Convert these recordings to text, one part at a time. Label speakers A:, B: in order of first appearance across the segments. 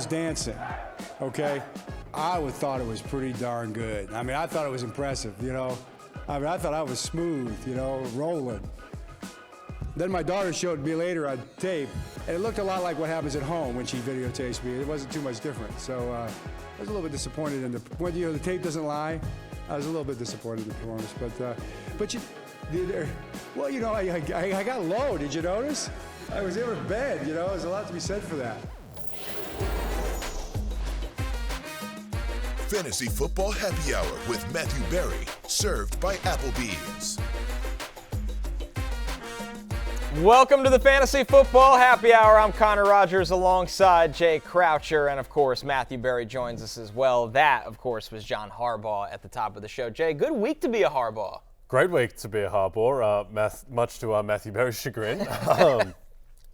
A: dancing, okay, I would thought it was pretty darn good. I mean, I thought it was impressive, you know. I mean, I thought I was smooth, you know, rolling. Then my daughter showed me later on tape, and it looked a lot like what happens at home when she videotapes me. It wasn't too much different. So I was a little bit disappointed in when, you know, the tape doesn't lie. I was a little bit disappointed in the performance, but you, well, you know, I got low. Did you notice? I was in bed. You know, there's a lot to be said for that.
B: Fantasy Football Happy Hour with Matthew Berry, served by Applebee's.
C: Welcome to the Fantasy Football Happy Hour. I'm Connor Rogers alongside Jay Croucher, and of course Matthew Berry joins us as well. That, of course, was John Harbaugh at the top of the show. Jay, good week to be a Harbaugh.
D: Great week to be a Harbaugh, much to Matthew Berry's chagrin.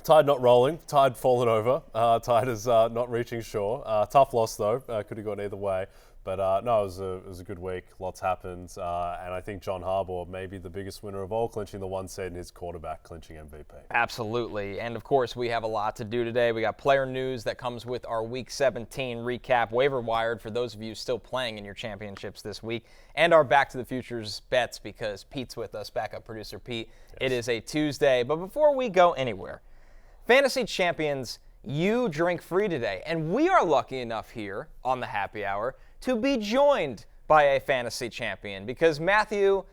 D: Tide not rolling, Tide falling over, Tide is not reaching shore. Tough loss though, could have gone either way. But no, it was a good week, lots happened, and I think John Harbaugh may be the biggest winner of all, clinching the 1 seed and his quarterback clinching MVP.
C: Absolutely, and of course we have a lot to do today. We got player news that comes with our Week 17 recap, waiver wired for those of you still playing in your championships this week, and our Back to the Futures bets because Pete's with us, backup producer Pete. Yes. It is a Tuesday, but before we go anywhere, Fantasy Champions, you drink free today, and we are lucky enough here on the Happy Hour to be joined by a fantasy champion because Matthew,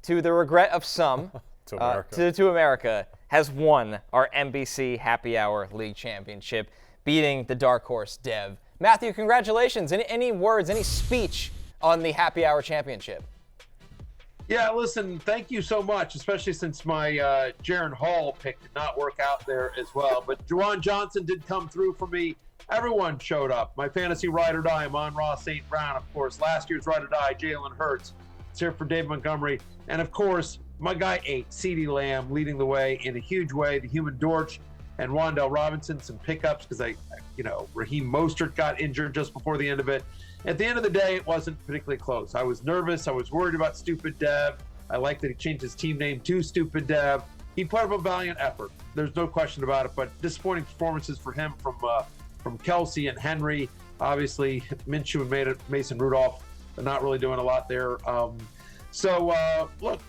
C: to the regret of some, to America, has won our NBC Happy Hour League Championship, beating the dark horse Dev. Matthew, congratulations. Any words, any speech on the Happy Hour Championship?
E: Yeah, listen, thank you so much, especially since my Jaron Hall pick did not work out there as well. But Juwan Johnson did come through for me. Everyone showed up. My fantasy ride or die, amon-ra St. Brown, of course. Last year's ride or die, Jalen Hurts. It's here for Dave Montgomery. And, of course, my guy 8, CeeDee Lamb, leading the way in a huge way. The Human Dorch and Wan'Dale Robinson, some pickups because Raheem Mostert got injured just before the end of it. At the end of the day, it wasn't particularly close. I was nervous. I was worried about Stupid Dev. I like that he changed his team name to Stupid Dev. He put up a valiant effort. There's no question about it, but disappointing performances for him from Kelce and Henry. Obviously, Minshew and Mason Rudolph are not really doing a lot there. Look,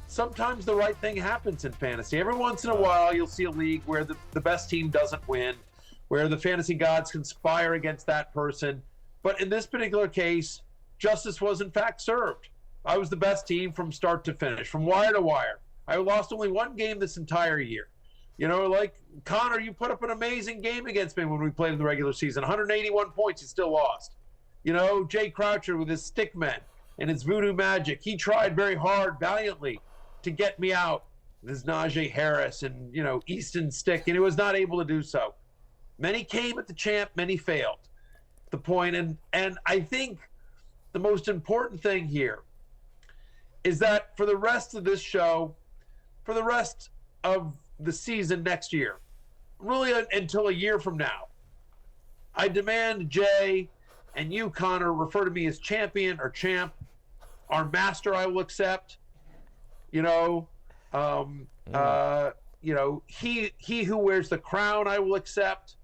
E: sometimes the right thing happens in fantasy. Every once in a while, you'll see a league where the best team doesn't win, where the fantasy gods conspire against that person. But in this particular case, justice was in fact served. I was the best team from start to finish, from wire to wire. I lost only one game this entire year. Like Connor, you put up an amazing game against me when we played in the regular season. 181 points, you still lost. Jay Croucher with his stick men and his voodoo magic. He tried very hard, valiantly, to get me out. This Najee Harris and, Easton stick, and he was not able to do so. Many came at the champ, many failed. The point, and I think the most important thing here is that for the rest of this show, for the rest of the season next year, really until a year from now, I demand Jay and you, Connor, refer to me as champion or champ. Our master I will accept. He who wears the crown I will accept.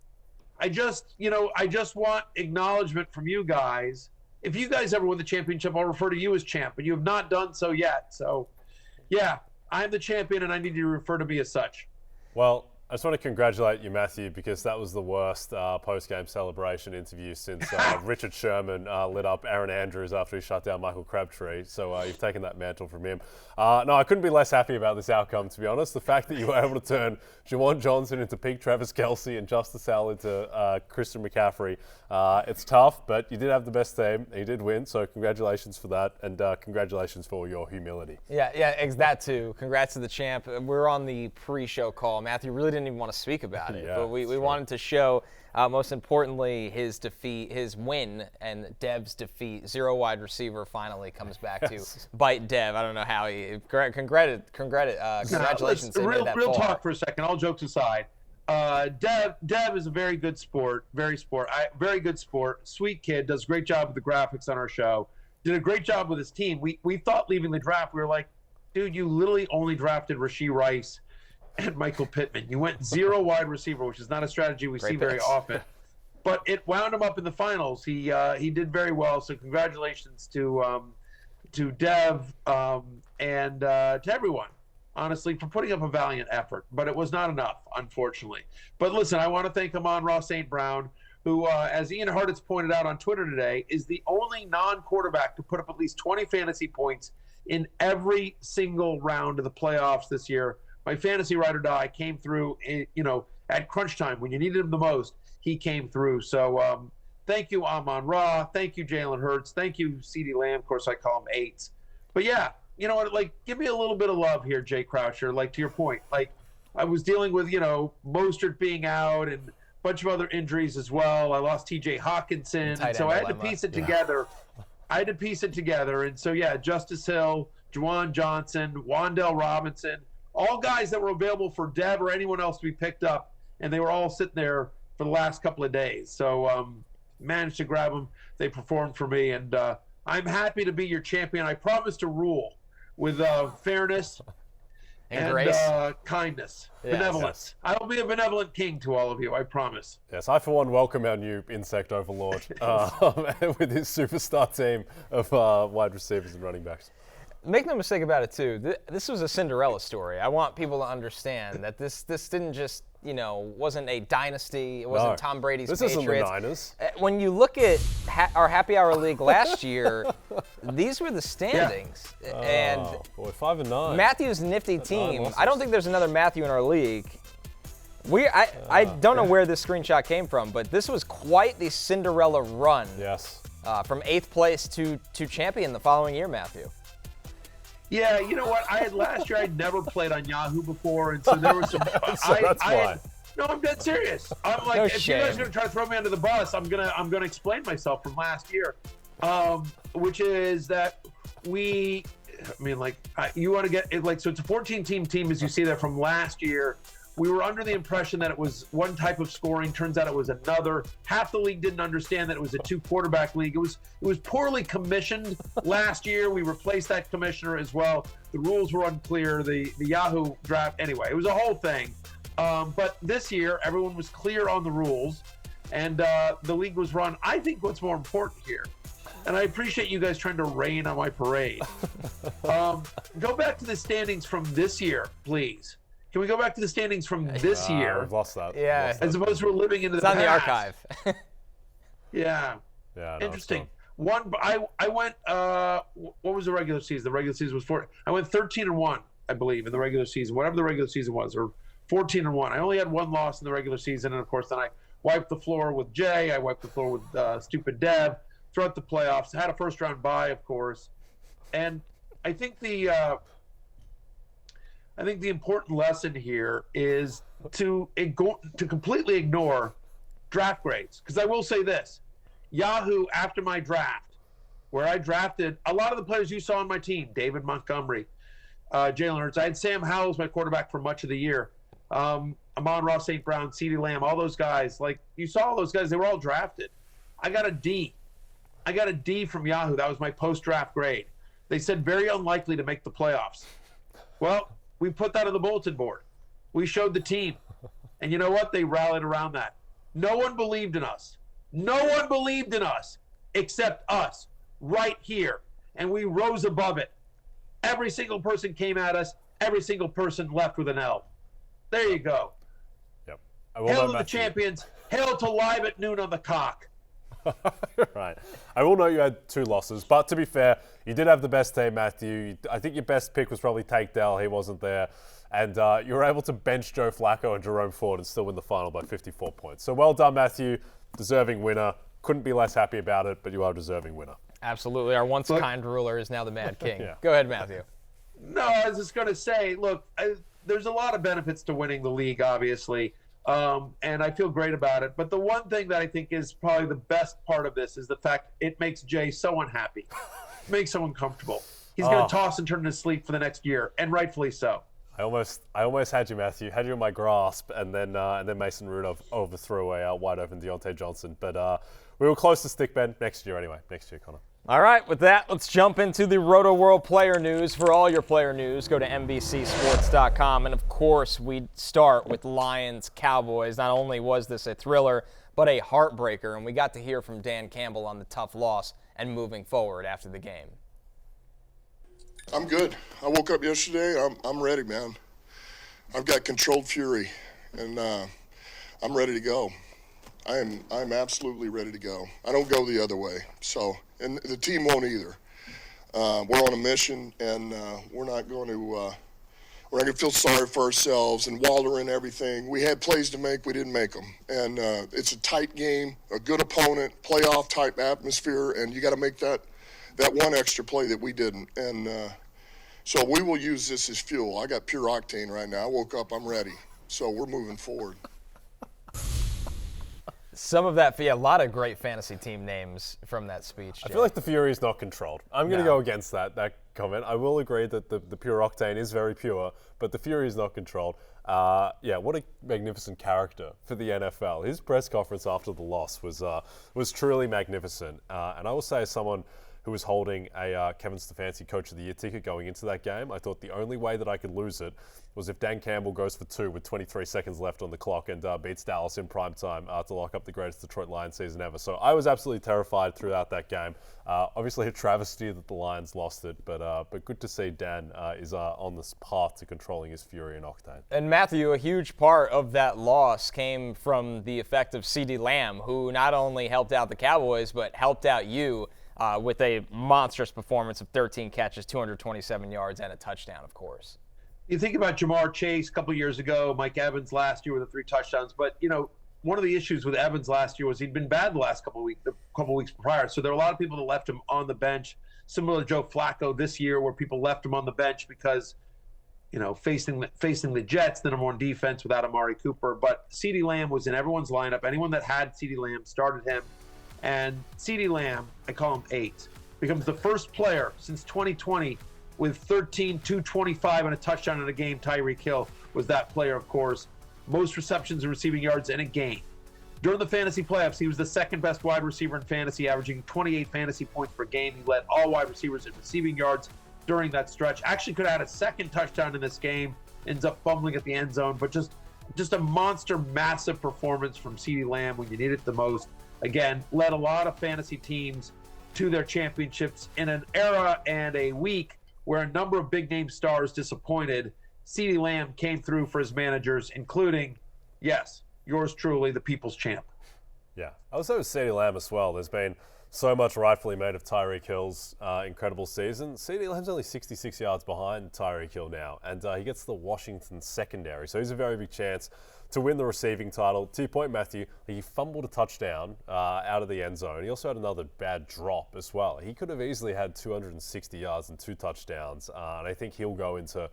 E: I just want acknowledgement from you guys. If you guys ever win the championship, I'll refer to you as champ, but you have not done so yet. So, yeah, I'm the champion, and I need you to refer to me as such.
D: Well, I just want to congratulate you, Matthew, because that was the worst post-game celebration interview since Richard Sherman lit up Aaron Andrews after he shut down Michael Crabtree. So you've taken that mantle from him. No, I couldn't be less happy about this outcome, to be honest. The fact that you were able to turn Juwan Johnson into peak Travis Kelce and Justice Hill into Christian McCaffrey. It's tough, but you did have the best team. You did win, so congratulations for that, and congratulations for your humility.
C: Yeah, that too. Congrats to the champ. We're on the pre-show call. Matthew really didn't even want to speak about it, but we wanted to show, most importantly, his defeat, his win, and Dev's defeat. Zero wide receiver finally comes back to bite Dev. I don't know how he. Congratulations.
E: Real talk for a second. All jokes aside, Dev is a very good sport. Very good sport. Sweet kid. Does a great job with the graphics on our show. Did a great job with his team. We thought leaving the draft, we were like, dude, you literally only drafted Rashee Rice and Michael Pittman. You went 0 wide receiver, which is not a strategy we see very often. But it wound him up in the finals. He did very well. So congratulations to Dev and to everyone, honestly, for putting up a valiant effort. But it was not enough, unfortunately. But listen, I want to thank Amon-Ra St. Brown, who, as Ian Hartitz pointed out on Twitter today, is the only non-quarterback to put up at least 20 fantasy points in every single round of the playoffs this year. My fantasy ride or die came through, at crunch time when you needed him the most. He came through. So thank you, Amon-Ra. Thank you, Jalen Hurts. Thank you, CeeDee Lamb. Of course, I call him eights. But yeah, you know what? Like, give me a little bit of love here, Jay Croucher. Like, to your point, like, I was dealing with, Mostert being out and a bunch of other injuries as well. I lost TJ Hawkinson. And so I had to piece it together. And so, yeah, Justice Hill, Juwan Johnson, Wan'Dale Robinson, all guys that were available for Dev or anyone else to be picked up. And they were all sitting there for the last couple of days. So managed to grab them. They performed for me. And I'm happy to be your champion. I promise to rule with fairness and
C: grace.
E: Kindness,
C: Yes.
E: benevolence. I will be a benevolent king to all of you, I promise.
D: Yes, I for one welcome our new insect overlord with his superstar team of wide receivers and running backs.
C: Make no mistake about it, too. This was a Cinderella story. I want people to understand that this didn't just, wasn't a dynasty. It wasn't Tom Brady's
D: This
C: Patriots.
D: isn't the Niners.
C: When you look at our Happy Hour League last year, these were the standings. And
D: Boy, 5-9.
C: Matthew's nifty team. I don't think there's another Matthew in our league. I don't know where this screenshot came from, but this was quite the Cinderella run.
D: Yes.
C: From 8th place to champion the following year, Matthew.
E: Yeah, you know what? Last year I'd never played on Yahoo before, and so there was some.
D: That's why.
E: No, I'm dead serious. I'm like,
C: No
E: if you guys
C: shame.
E: are gonna try to throw me under the bus, I'm gonna explain myself from last year, which is that you want to get it like so. It's a 14-team team, as you see there from last year. We were under the impression that it was one type of scoring. Turns out it was another. Half the league didn't understand that it was a 2-quarterback league. It was poorly commissioned last year. We replaced that commissioner as well. The rules were unclear. The Yahoo draft. Anyway, it was a whole thing. But this year, everyone was clear on the rules, and the league was run. I think what's more important here, and I appreciate you guys trying to rain on my parade. Go back to the standings from this year, please. Can we go back to the standings from this year?
D: We've lost that.
C: Yeah.
E: As opposed to living into
C: It's
E: the
C: on the
E: past.
C: archive.
E: Yeah.
D: Yeah. No,
E: Interesting. I went. What was the regular season? The regular season was 4. I went 13-1, I believe, in the regular season, whatever the regular season was, or 14-1. I only had one loss in the regular season, and of course, then I wiped the floor with Jay. I wiped the floor with stupid Dev throughout the playoffs. Had a first-round bye, of course, and I think the important lesson here is to completely ignore draft grades. Because I will say this, Yahoo, after my draft, where I drafted a lot of the players you saw on my team, David Montgomery, Jalen Hurts. I had Sam Howell as my quarterback for much of the year. Amon-Ra St. Brown, CeeDee Lamb, all those guys. Like, you saw all those guys, they were all drafted. I got a D. I got a D from Yahoo. That was my post-draft grade. They said very unlikely to make the playoffs. Well, we put that on the bulletin board. We showed the team. And you know what? They rallied around that. No one believed in us. No one believed in us except us right here. And we rose above it. Every single person came at us. Every single person left with an L. There you go.
D: Yep.
E: Hail to the champions. Hail to live at noon on the cock.
D: Right. I will note you had 2 losses, but to be fair, you did have the best team, Matthew. I think your best pick was probably Take Dell. He wasn't there. And you were able to bench Joe Flacco and Jerome Ford and still win the final by 54 points. So well done, Matthew. Deserving winner. Couldn't be less happy about it, but you are a deserving winner.
C: Absolutely. Our once kind ruler is now the Mad King.
D: Yeah.
C: Go ahead, Matthew.
E: No, I was just going to say, look, there's a lot of benefits to winning the league, obviously. And I feel great about it. But the one thing that I think is probably the best part of this is the fact it makes Jay so unhappy. It makes so uncomfortable. He's going to toss and turn in his sleep for the next year, and rightfully so.
D: I almost had you, Matthew. Had you in my grasp, and then Mason Rudolph overthrew a wide open Deontay Johnson. But we were close to stick, Ben. Next year, anyway. Next year, Connor.
C: All right, with that, let's jump into the Rotoworld Player news. For all your player news, go to NBCSports.com. And, of course, we start with Lions-Cowboys. Not only was this a thriller, but a heartbreaker. And we got to hear from Dan Campbell on the tough loss and moving forward after the game.
F: I'm good. I woke up yesterday. I'm ready, man. I've got controlled fury, and I'm ready to go. I'm absolutely ready to go. I don't go the other way. So, and the team won't either. We're on a mission, and we're not going to feel sorry for ourselves and wallow in everything. We had plays to make, we didn't make them, and it's a tight game, a good opponent, playoff type atmosphere, and you got to make that one extra play that we didn't. And so we will use this as fuel. I got pure octane right now. I woke up, I'm ready. So we're moving forward.
C: Some of that, a lot of great fantasy team names from that speech.
D: I feel like the fury is not controlled. I'm going to go against that comment. I will agree that the pure octane is very pure, but the fury is not controlled. What a magnificent character for the NFL. His press conference after the loss was truly magnificent. And I will say, as someone who was holding a Kevin Stefanski Coach of the Year ticket going into that game, I thought the only way that I could lose it was if Dan Campbell goes for 2 with 23 seconds left on the clock and beats Dallas in prime time to lock up the greatest Detroit Lions season ever. So I was absolutely terrified throughout that game. Obviously a travesty that the Lions lost it, but good to see Dan is on this path to controlling his fury and octane.
C: And Matthew, a huge part of that loss came from the effect of CeeDee Lamb, who not only helped out the Cowboys, but helped out you with a monstrous performance of 13 catches, 227 yards, and a touchdown, of course.
E: You think about Jamar Chase a couple years ago, Mike Evans last year with the 3 touchdowns. But, one of the issues with Evans last year was he'd been bad the last couple of weeks prior. So there were a lot of people that left him on the bench, similar to Joe Flacco this year, where people left him on the bench because, facing the Jets, the number 1 defense without Amari Cooper. But CeeDee Lamb was in everyone's lineup. Anyone that had CeeDee Lamb started him. And CeeDee Lamb, I call him 8, becomes the first player since 2020 with 13, 225 and a touchdown in a game. Tyreek Hill was that player, of course. Most receptions and receiving yards in a game. During the fantasy playoffs, he was the second best wide receiver in fantasy, averaging 28 fantasy points per game. He led all wide receivers in receiving yards during that stretch. Actually could have had a second touchdown in this game. Ends up fumbling at the end zone. But just a monster, massive performance from CeeDee Lamb when you need it the most. Again, led a lot of fantasy teams to their championships in an era and a week where a number of big-name stars disappointed. CeeDee Lamb came through for his managers, including, yes, yours truly, the people's champ.
D: Yeah, I was saying with CeeDee Lamb as well. There's been so much rightfully made of Tyreek Hill's incredible season. CeeDee Lamb's only 66 yards behind Tyreek Hill now, and he gets the Washington secondary. So he's a very big chance to win the receiving title. To your point, Matthew, he fumbled a touchdown out of the end zone. He also had another bad drop as well. He could have easily had 260 yards and 2 touchdowns. And I think he'll go into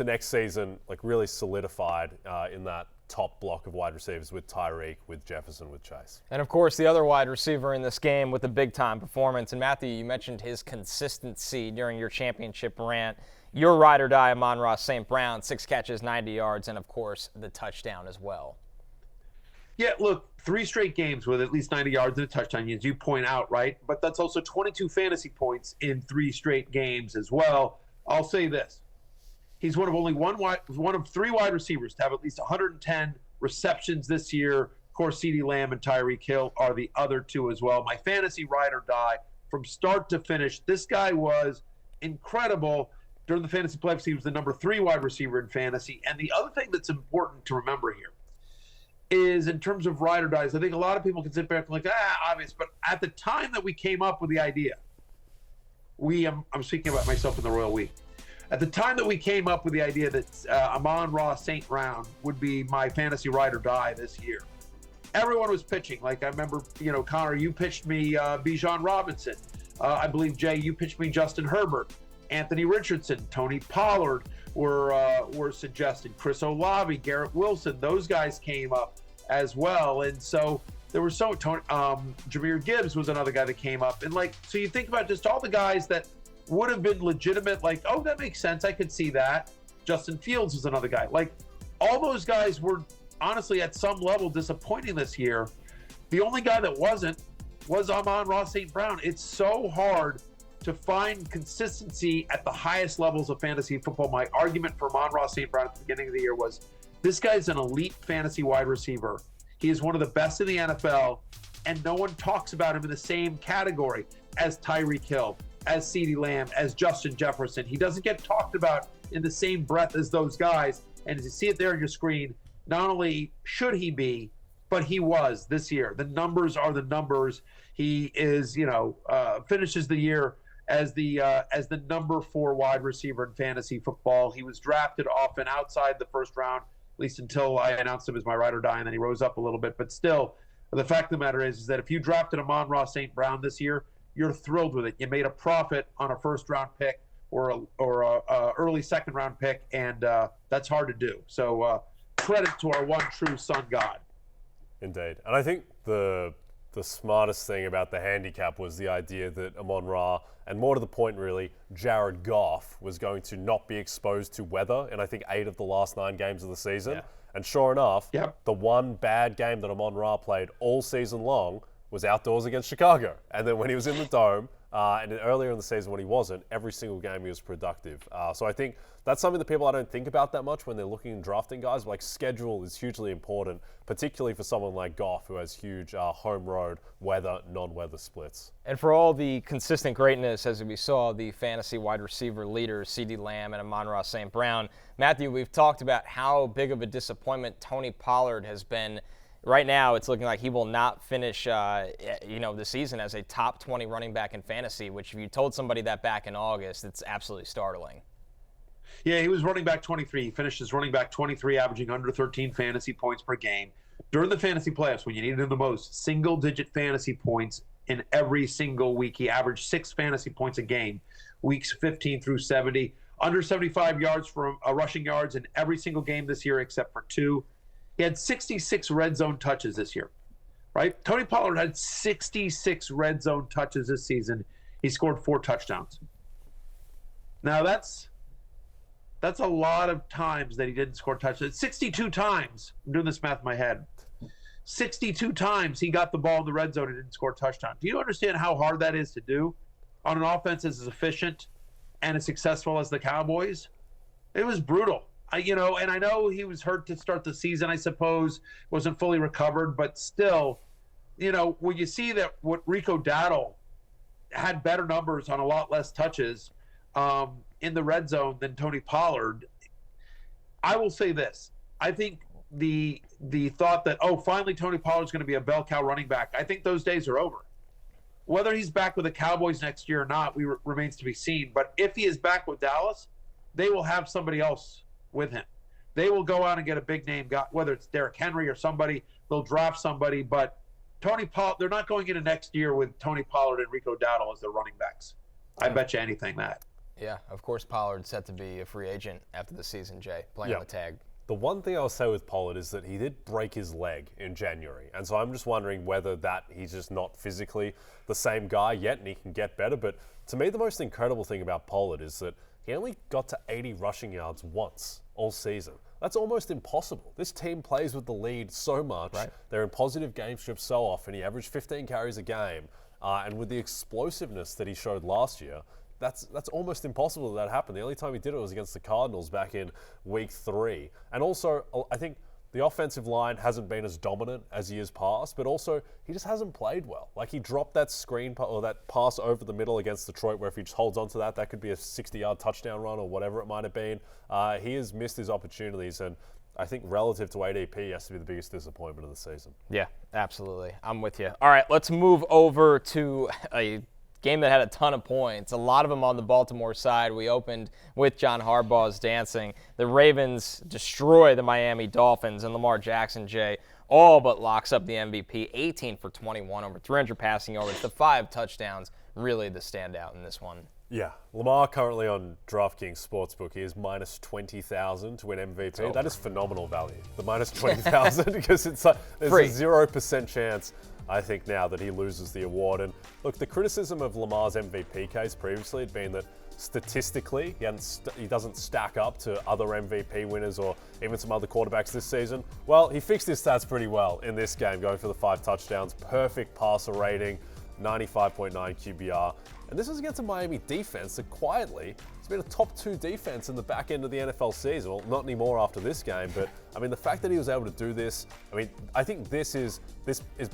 D: next season really solidified in that top block of wide receivers with Tyreek, with Jefferson, with Chase.
C: And, of course, the other wide receiver in this game with a big-time performance. And, Matthew, you mentioned his consistency during your championship rant. Your ride or die, Amon-Ra St. Brown, 6 catches, 90 yards, and, of course, the touchdown as well.
E: Yeah, look, 3 straight games with at least 90 yards and a touchdown, as you point out, right? But that's also 22 fantasy points in 3 straight games as well. I'll say this. He's one of 3 wide receivers to have at least 110 receptions this year. Of course, CeeDee Lamb and Tyreek Hill are the other 2 as well. My fantasy ride or die from start to finish. This guy was incredible. During the fantasy playoffs, he was the number 3 wide receiver in fantasy. And the other thing that's important to remember here is in terms of ride or dies, I think a lot of people can sit back and obvious. But at the time that we came up with the idea, I'm speaking about myself in the Royal Week. At the time that we came up with the idea that Amon-Ra St. Brown would be my fantasy ride or die this year, everyone was pitching. I remember, Connor, you pitched me Bijan Robinson. I believe, Jay, you pitched me Justin Herbert. Anthony Richardson, Tony Pollard were suggested. Chris Olave, Garrett Wilson, those guys came up as well. And so there were Jahmyr Gibbs was another guy that came up. And so you think about just all the guys that would have been legitimate, that makes sense. I could see that. Justin Fields was another guy. All those guys were honestly at some level disappointing this year. The only guy that wasn't was Amon-Ra St. Brown. It's so hard to find consistency at the highest levels of fantasy football. My argument for Amon-Ra St. Brown at the beginning of the year was this guy's an elite fantasy wide receiver. He is one of the best in the NFL, and no one talks about him in the same category as Tyreek Hill, as CeeDee Lamb, as Justin Jefferson. He doesn't get talked about in the same breath as those guys. And as you see it there on your screen, not only should he be, but he was this year. The numbers are the numbers. He is, finishes the year as the number 4 wide receiver in fantasy football. He was drafted often outside the first round, at least until I announced him as my ride or die, and then he rose up a little bit. But still, the fact of the matter is that if you drafted Amon-Ra St. Brown this year, you're thrilled with it. You made a profit on a first-round pick or a early second-round pick, and that's hard to do. So credit to our one true son God.
D: Indeed. And I think the smartest thing about the handicap was the idea that Amon-Ra, and more to the point really, Jared Goff was going to not be exposed to weather in I think 8 of the last 9 games of the season. Yeah. And sure enough, the one bad game that Amon-Ra played all season long was outdoors against Chicago. And then when he was in the Dome, and earlier in the season when he wasn't, every single game he was productive. So I think that's something that people I don't think about that much when they're looking and drafting guys. Like schedule is hugely important, particularly for someone like Goff who has huge home road weather, non-weather splits.
C: And for all the consistent greatness, as we saw the fantasy wide receiver leaders, CeeDee Lamb and Amon-Ra St. Brown, Matthew, we've talked about how big of a disappointment Tony Pollard has been. Right now, it's looking like he will not finish, the season as a top 20 running back in fantasy, which if you told somebody that back in August, it's absolutely startling.
E: Yeah, he was running back 23. He finished as running back 23, averaging under 13 fantasy points per game. During the fantasy playoffs, when you needed him the most, single-digit fantasy points in every single week. He averaged 6 fantasy points a game, weeks 15 through 70. Under 75 yards from rushing yards in every single game this year except for 2. He had 66 red zone touches this year, right? Tony Pollard had 66 red zone touches this season. He scored 4 touchdowns. Now that's a lot of times that he didn't score touchdowns. 62 times. I'm doing this math in my head. 62 times he got the ball in the red zone and didn't score a touchdown. Do you understand how hard that is to do on an offense as efficient and as successful as the Cowboys? It was brutal. And I know he was hurt to start the season, I suppose, wasn't fully recovered, but still, when you see that what Rico Dowdle had better numbers on a lot less touches in the red zone than Tony Pollard, I will say this. I think the thought that, finally Tony Pollard's going to be a bell cow running back, I think those days are over. Whether he's back with the Cowboys next year or not, remains to be seen. But if he is back with Dallas, they will have somebody else with him. They will go out and get a big name guy, whether it's Derrick Henry or somebody. They'll draft somebody, but Tony Pollard, they're not going into next year with Tony Pollard and Rico Dowdle as their running backs. I bet you anything that.
C: Yeah, of course Pollard's set to be a free agent after the season, Jay, playing on the tag.
D: The one thing I'll say with Pollard is that he did break his leg in January. And so I'm just wondering whether he's just not physically the same guy yet and he can get better. But to me, the most incredible thing about Pollard is that he only got to 80 rushing yards once all season. That's almost impossible. This team plays with the lead so much. Right. They're in positive game scripts so often. He averaged 15 carries a game. And with the explosiveness that he showed last year, that's almost impossible that happened. The only time he did it was against the Cardinals back in week 3. And also, I think the offensive line hasn't been as dominant as years past, but also he just hasn't played well. Like he dropped that or that pass over the middle against Detroit where if he just holds onto that could be a 60-yard touchdown run or whatever it might have been. He has missed his opportunities, and I think relative to ADP, he has to be the biggest disappointment of the season.
C: Yeah, absolutely. I'm with you. All right, let's move over to a game that had a ton of points, a lot of them on the Baltimore side. We opened with John Harbaugh's dancing. The Ravens destroy the Miami Dolphins, and Lamar Jackson, Jay, all but locks up the MVP, 18 for 21, over 300 passing yards, the 5 touchdowns, really the standout in this one.
D: Yeah, Lamar currently on DraftKings Sportsbook, he is minus 20,000 to win MVP. That is phenomenal value, the minus 20,000, because there's
C: Free.
D: a 0% chance, I think, now that he loses the award. And look, the criticism of Lamar's MVP case previously had been that statistically he doesn't stack up to other MVP winners or even some other quarterbacks this season. Well, he fixed his stats pretty well in this game, going for the 5 touchdowns, perfect passer rating, 95.9 QBR. And this is against a Miami defense that quietly has been a top 2 defense in the back end of the NFL season. Well, not anymore after this game, but I mean, the fact that he was able to do this, I mean, I think this is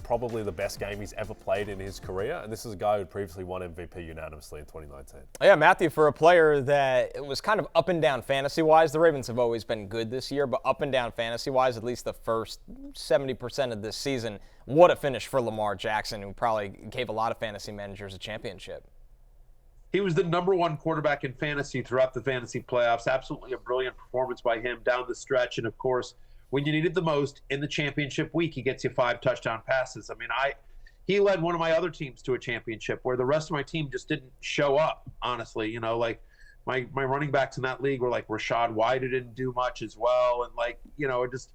D: probably the best game he's ever played in his career. And this is a guy who previously won MVP unanimously in 2019.
C: Yeah, Matthew, for a player that it was kind of up and down fantasy-wise, the Ravens have always been good this year, but up and down fantasy-wise, at least the first 70% of this season, what a finish for Lamar Jackson, who probably gave a lot of fantasy managers a championship.
E: He was the number 1 quarterback in fantasy throughout the fantasy playoffs. Absolutely a brilliant performance by him down the stretch. And, of course, when you need it the most in the championship week, he gets you 5 touchdown passes. I mean, he led one of my other teams to a championship where the rest of my team just didn't show up, honestly. You know, like my running backs in that league were like Rashad White, who didn't do much as well. And, like, you know, it just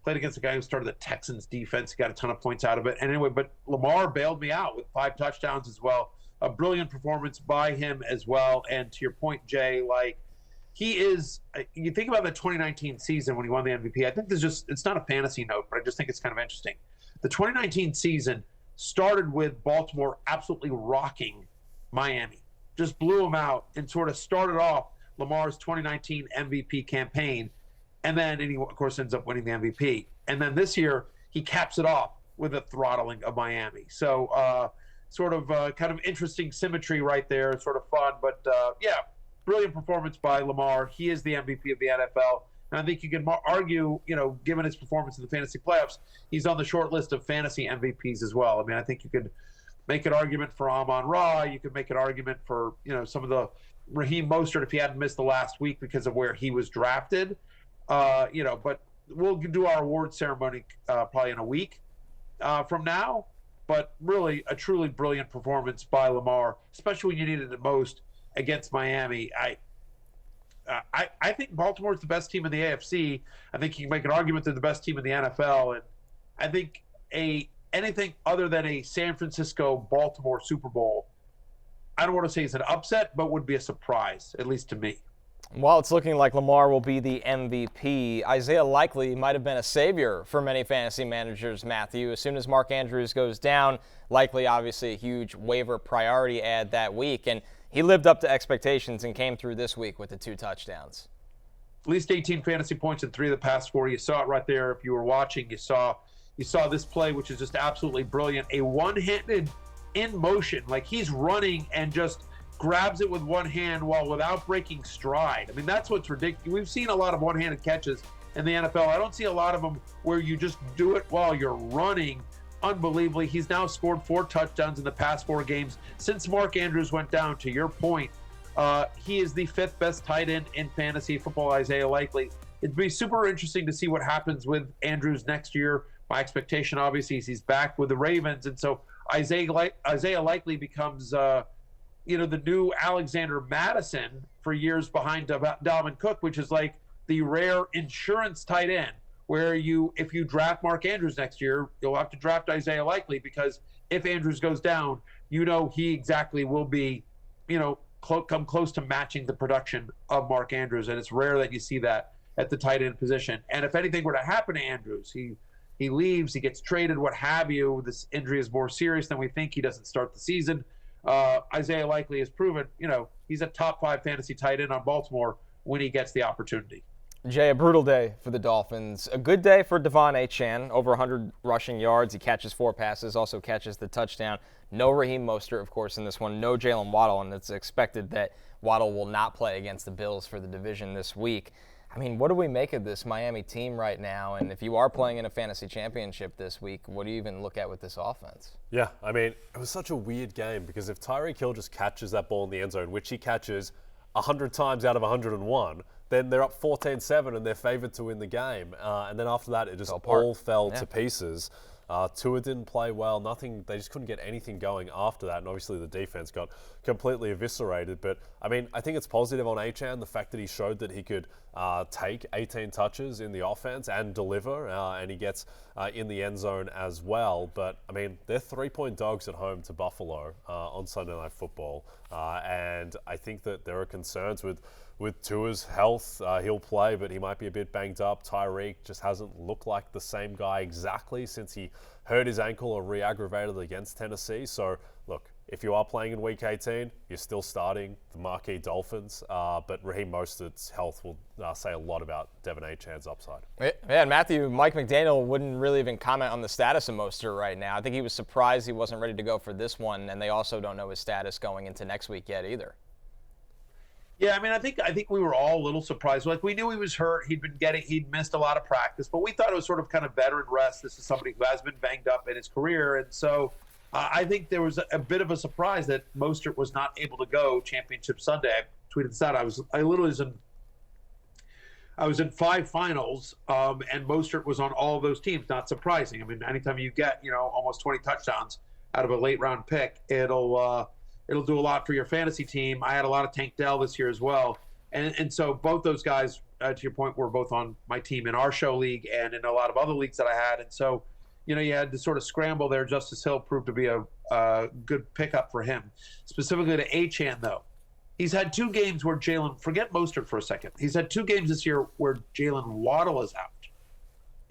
E: played against a guy who started the Texans defense. He got a ton of points out of it. And anyway, but Lamar bailed me out with 5 touchdowns as well. A brilliant performance by him as well. And to your point, Jay, like, he is, you think about the 2019 season when he won the MVP, I think it's not a fantasy note, but I just think it's kind of interesting. The 2019 season started with Baltimore absolutely rocking Miami, just blew them out and sort of started off Lamar's 2019 MVP campaign. And then he, of course, ends up winning the MVP. And then this year, he caps it off with a throttling of Miami. So, sort of kind of interesting symmetry right there, sort of fun. But, yeah, brilliant performance by Lamar. He is the MVP of the NFL. And I think you can argue, you know, given his performance in the fantasy playoffs, he's on the short list of fantasy MVPs as well. I mean, I think you could make an argument for amon-ra. You could make an argument for, you know, some of the Raheem Mostert if he hadn't missed the last week because of where he was drafted. You know, but we'll do our award ceremony probably in a week from now. But really, a truly brilliant performance by Lamar, especially when you needed it most against Miami. I think Baltimore's the best team in the AFC. I think you can make an argument they're the best team in the NFL. And I think anything other than a San Francisco-Baltimore Super Bowl, I don't want to say it's an upset, but would be a surprise, at least to me.
C: While it's looking like Lamar will be the MVP, Isiah Likely might have been a savior for many fantasy managers, Matthew. As soon as Mark Andrews goes down, Likely obviously a huge waiver priority ad that week, and he lived up to expectations and came through this week with the 2 touchdowns.
E: At least 18 fantasy points in 3 of the past 4. You saw it right there. If you were watching, you saw this play, which is just absolutely brilliant. A one-handed in motion, like he's running and just grabs it with one hand without breaking stride. I mean, that's what's ridiculous. We've seen a lot of one-handed catches in the NFL. I don't see a lot of them where you just do it while you're running. Unbelievably, he's now scored 4 touchdowns in the past 4 games since Mark Andrews went down. To your point, he is the 5th best tight end in fantasy football, Isiah Likely. It'd be super interesting to see what happens with Andrews next year. My expectation, obviously, is he's back with the Ravens, and so Isiah Likely becomes the new Alexander Madison for years behind Dalvin Cook, which is like the rare insurance tight end where if you draft Mark Andrews next year, you'll have to draft Isiah Likely because if Andrews goes down, you know he exactly will be, come close to matching the production of Mark Andrews. And it's rare that you see that at the tight end position. And if anything were to happen to Andrews, he leaves, he gets traded, what have you. This injury is more serious than we think. He doesn't start the season. Isiah Likely has proven, he's a top 5 fantasy tight end on Baltimore when he gets the opportunity.
C: Jay, a brutal day for the Dolphins. A good day for De'Von Achane, over 100 rushing yards. He catches 4 passes, also catches the touchdown. No Raheem Mostert, of course, in this one. No Jalen Waddle, and it's expected that Waddle will not play against the Bills for the division this week. I mean, what do we make of this Miami team right now? And if you are playing in a fantasy championship this week, what do you even look at with this offense?
D: Yeah, I mean, it was such a weird game because if Tyreek Hill just catches that ball in the end zone, which he catches 100 times out of 101, then they're up 14-7 and they're favored to win the game. And then after that, it just all fell to pieces. Tua didn't play well. They just couldn't get anything going after that. And obviously the defense got completely eviscerated. But, I mean, I think it's positive on Achane, the fact that he showed that he could take 18 touches in the offense and deliver. And he gets in the end zone as well. But, I mean, they're 3-point dogs at home to Buffalo on Sunday Night Football. And I think that there are concerns with with Tua's health, he'll play, but he might be a bit banged up. Tyreek just hasn't looked like the same guy exactly since he hurt his ankle or re-aggravated against Tennessee. So, look, if you are playing in Week 18, you're still starting the marquee Dolphins, but Raheem Mostert's health will say a lot about De'Von Achane's upside.
C: Yeah, and Matthew, Mike McDaniel wouldn't really even comment on the status of Mostert right now. I think he was surprised he wasn't ready to go for this one, and they also don't know his status going into next week yet either.
E: Yeah, I mean, I think we were all a little surprised. Like, we knew he was hurt. He'd missed a lot of practice, but we thought it was sort of kind of veteran rest. This is somebody who has been banged up in his career, and so I think there was a bit of a surprise that Mostert was not able to go Championship Sunday. I tweeted this out. I was in 5 finals, and Mostert was on all of those teams. Not surprising. I mean, anytime you get almost 20 touchdowns out of a late round pick, it'll do a lot for your fantasy team. I had a lot of Tank Dell this year as well, and so both those guys, to your point, were both on my team in our show league and in a lot of other leagues that I had, and so. You had to sort of scramble there. Justice Hill proved to be a good pickup for him. Specifically to Achane, though. He's had 2 games where forget Mostert for a second. He's had 2 games this year where Jalen Waddle is out.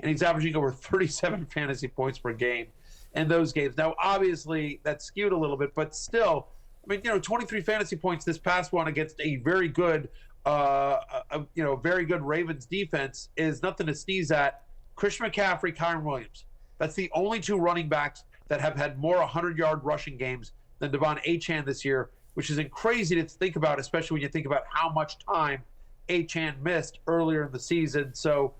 E: And he's averaging over 37 fantasy points per game in those games. Now, obviously, that's skewed a little bit, but still, I mean, 23 fantasy points this past one against a very good, very good Ravens defense is nothing to sneeze at. Christian McCaffrey, Kyren Williams. That's the only 2 running backs that have had more 100-yard rushing games than De'Von Achane this year, which is crazy to think about, especially when you think about how much time Achane missed earlier in the season. So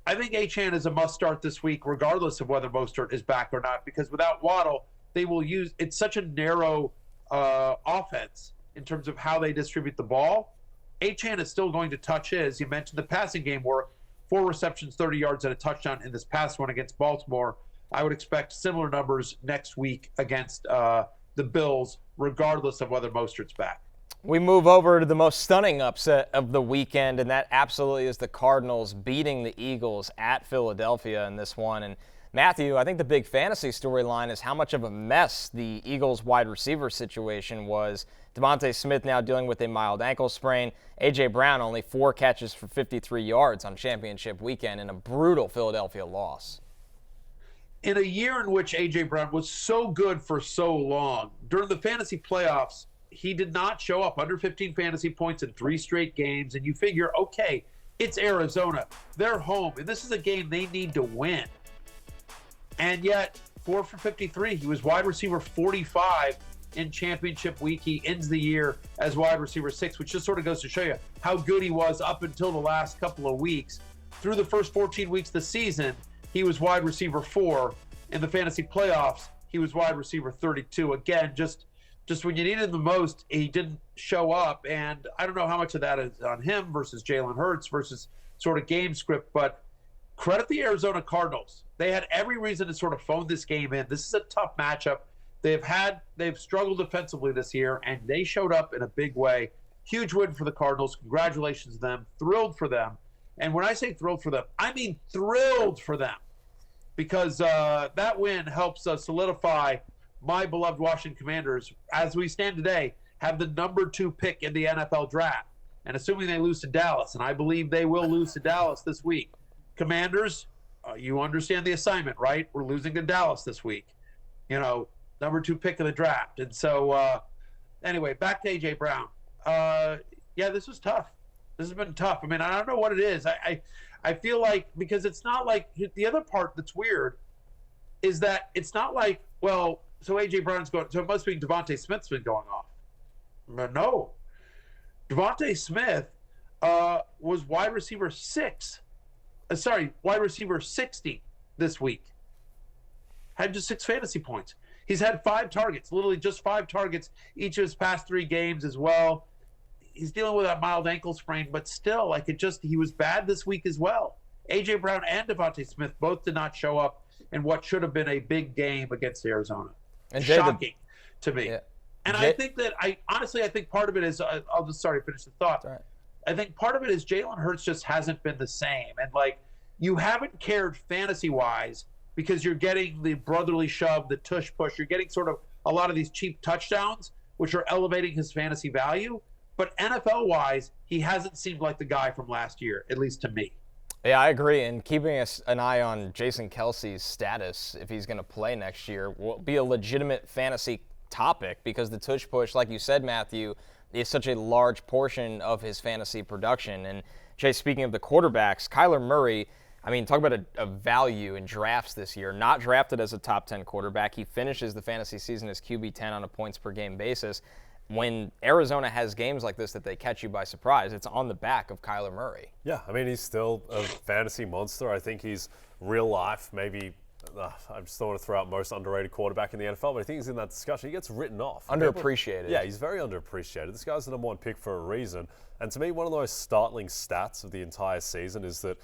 E: I think Achane is a must-start this week, regardless of whether Mostert is back or not, because without Waddle, they will use – it's such a narrow offense in terms of how they distribute the ball. Achane is still going to touch his. You mentioned the passing game work, 4 receptions, 30 yards, and a touchdown in this past one against Baltimore. I would expect similar numbers next week against the Bills, regardless of whether Mostert's back.
C: We move over to the most stunning upset of the weekend, and that absolutely is the Cardinals beating the Eagles at Philadelphia in this one. And Matthew, I think the big fantasy storyline is how much of a mess the Eagles wide receiver situation was. Devontae Smith now dealing with a mild ankle sprain. A.J. Brown only 4 catches for 53 yards on championship weekend in a brutal Philadelphia loss.
E: In a year in which A.J. Brown was so good for so long, during the fantasy playoffs, he did not show up under 15 fantasy points in 3 straight games. And you figure, okay, it's Arizona. They're home. And this is a game they need to win. And yet, 4 for 53. He was wide receiver 45 in championship week. He ends the year as wide receiver 6, which just sort of goes to show you how good he was up until the last couple of weeks. Through the first 14 weeks of the season, he was wide receiver 4. In the fantasy playoffs, he was wide receiver 32. Again, just when you needed him the most, he didn't show up. And I don't know how much of that is on him versus Jalen Hurts versus sort of game script, but credit the Arizona Cardinals. They had every reason to sort of phone this game in. This is a tough matchup. They've struggled defensively this year, and they showed up in a big way. Huge win for the Cardinals. Congratulations to them. Thrilled for them. And when I say thrilled for them, I mean thrilled for them, because that win helps solidify my beloved Washington Commanders, as we stand today, have the number 2 pick in the NFL draft. And assuming they lose to Dallas, and I believe they will lose to Dallas this week. Commanders, you understand the assignment, right? We're losing to Dallas this week. Number 2 pick in the draft. And so, anyway, back to A.J. Brown. This was tough. This has been tough. I mean, I don't know what it is. I feel like, because it's not like, the other part that's weird is that it's not like, well, so A.J. Brown's going, so it must be Devontae Smith's been going off. No. Devontae Smith was wide receiver 60 this week. Had just 6 fantasy points. He's had 5 targets, literally just 5 targets each of his past 3 games as well. He's dealing with that mild ankle sprain, but still, he was bad this week as well. A.J. Brown and Devontae Smith both did not show up in what should have been a big game against Arizona. And shocking to me. Yeah. And I think part of it is, I'll just finish the thought.
C: Right.
E: I think part of it is Jalen Hurts just hasn't been the same. And you haven't cared fantasy-wise because you're getting the brotherly shove, the tush push. You're getting sort of a lot of these cheap touchdowns, which are elevating his fantasy value. But NFL-wise, he hasn't seemed like the guy from last year, at least to me.
C: Yeah, I agree. And keeping an eye on Jason Kelce's status, if he's going to play next year, will be a legitimate fantasy topic because the tush push, like you said, Matthew, is such a large portion of his fantasy production. And Jay, speaking of the quarterbacks, Kyler Murray, I mean, talk about a value in drafts this year. Not drafted as a top 10 quarterback. He finishes the fantasy season as QB 10 on a points per game basis. When Arizona has games like this that they catch you by surprise, it's on the back of Kyler Murray.
D: Yeah, I mean, he's still a fantasy monster. I think he's real life, maybe, I just don't want to throw out most underrated quarterback in the NFL, but I think he's in that discussion. He gets written off.
C: Underappreciated.
D: Yeah, he's very underappreciated. This guy's the number one pick for a reason. And to me, one of the most startling stats of the entire season is that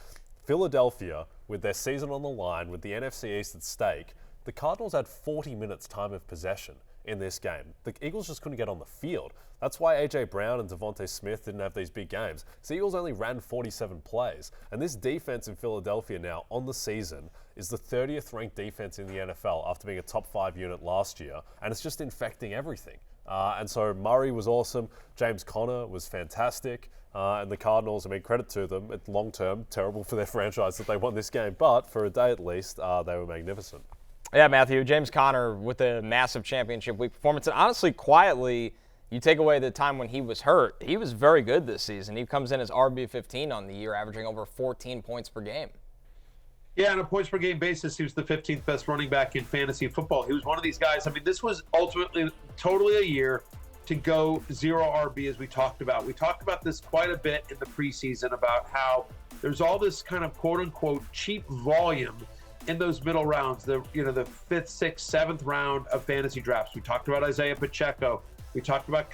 D: Philadelphia, with their season on the line, with the NFC East at stake, the Cardinals had 40 minutes time of possession in this game. The Eagles just couldn't get on the field. That's why A.J. Brown and Devontae Smith didn't have these big games. The Eagles only ran 47 plays. And this defense in Philadelphia now on the season is the 30th ranked defense in the NFL after being a top 5 unit last year. And it's just infecting everything. And so Murray was awesome. James Conner was fantastic. And the Cardinals, I mean, credit to them. It's long term, terrible for their franchise that they won this game. But for a day at least, they were magnificent.
C: Yeah, Matthew, James Conner with a massive championship week performance. And honestly, quietly, you take away the time when he was hurt, he was very good this season. He comes in as RB15 on the year, averaging over 14 points per game.
E: Yeah, on a points per game basis, he was the 15th best running back in fantasy football. He was one of these guys. I mean, this was ultimately totally a year to go zero RB, as we talked about. We talked about this quite a bit in the preseason about how there's all this kind of quote-unquote cheap volume in those middle rounds, the 5th, 6th, 7th round of fantasy drafts. We talked about Isiah Pacheco. We talked about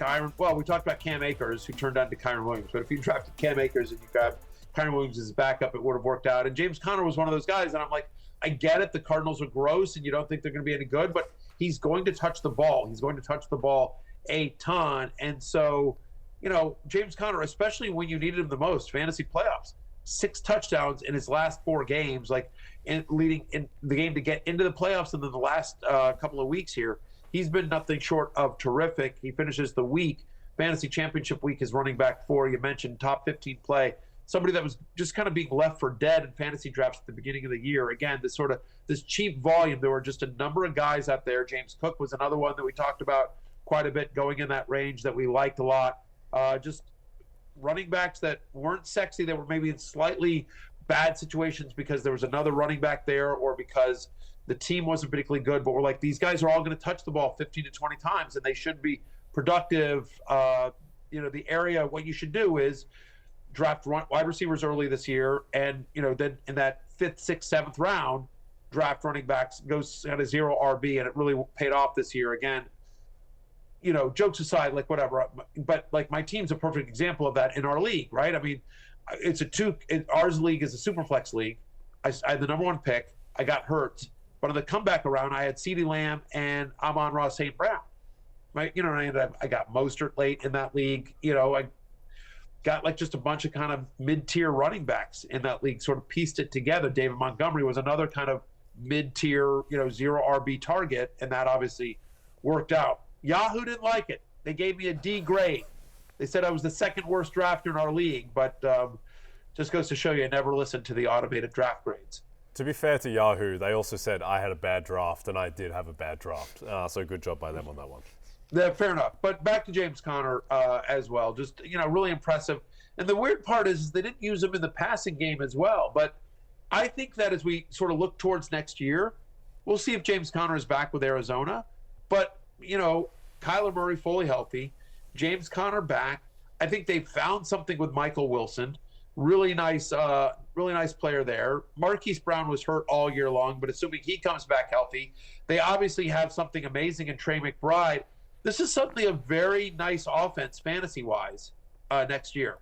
E: we talked about Cam Akers, who turned out to Kyron Williams. But if you drafted Cam Akers and you grabbed Kyron Williams as backup, it would have worked out. And James Conner was one of those guys, and I'm like, I get it. The Cardinals are gross, and you don't think they're going to be any good, but he's going to touch the ball. He's going to touch the ball a ton. And so, James Conner, especially when you needed him the most, fantasy playoffs, 6 touchdowns in his last 4 games, leading in the game to get into the playoffs, and then the last couple of weeks here, he's been nothing short of terrific. He finishes the week, fantasy championship week, as running back 4. You mentioned top 15 play. Somebody that was just kind of being left for dead in fantasy drafts at the beginning of the year. Again, this cheap volume. There were just a number of guys out there. James Cook was another one that we talked about quite a bit, going in that range that we liked a lot. Just running backs that weren't sexy, that were maybe in slightly bad situations because there was another running back there or because the team wasn't particularly good, but we're like, these guys are all going to touch the ball 15 to 20 times and they should be productive. The area, what you should do is draft wide receivers early this year, and then in that 5th, 6th, 7th round, draft running backs, goes kind of zero RB, and it really paid off this year. Again, jokes aside, whatever, but my team's a perfect example of that in our league, right? I mean, ours league is a super flex league. I had the number 1 pick. I got hurt, but on the comeback around, I had CeeDee Lamb and Amon-Ra St. Brown. Right? I got Mostert late in that league. I got just a bunch of kind of mid-tier running backs in that league, sort of pieced it together. David Montgomery was another kind of mid-tier, zero RB target, and that obviously worked out. Yahoo didn't like it. They gave me a D grade. They said I was the 2nd worst drafter in our league, but just goes to show you I never listened to the automated draft grades.
D: To be fair to Yahoo, they also said I had a bad draft, and I did have a bad draft. So good job by them on that one.
E: Yeah, fair enough. But back to James Conner as well. Just, really impressive. And the weird part is they didn't use him in the passing game as well. But I think that as we sort of look towards next year, we'll see if James Conner is back with Arizona. But, Kyler Murray fully healthy, James Conner back. I think they found something with Michael Wilson. Really nice player there. Marquise Brown was hurt all year long, but assuming he comes back healthy, they obviously have something amazing in Trey McBride. This is suddenly a very nice offense fantasy-wise next year.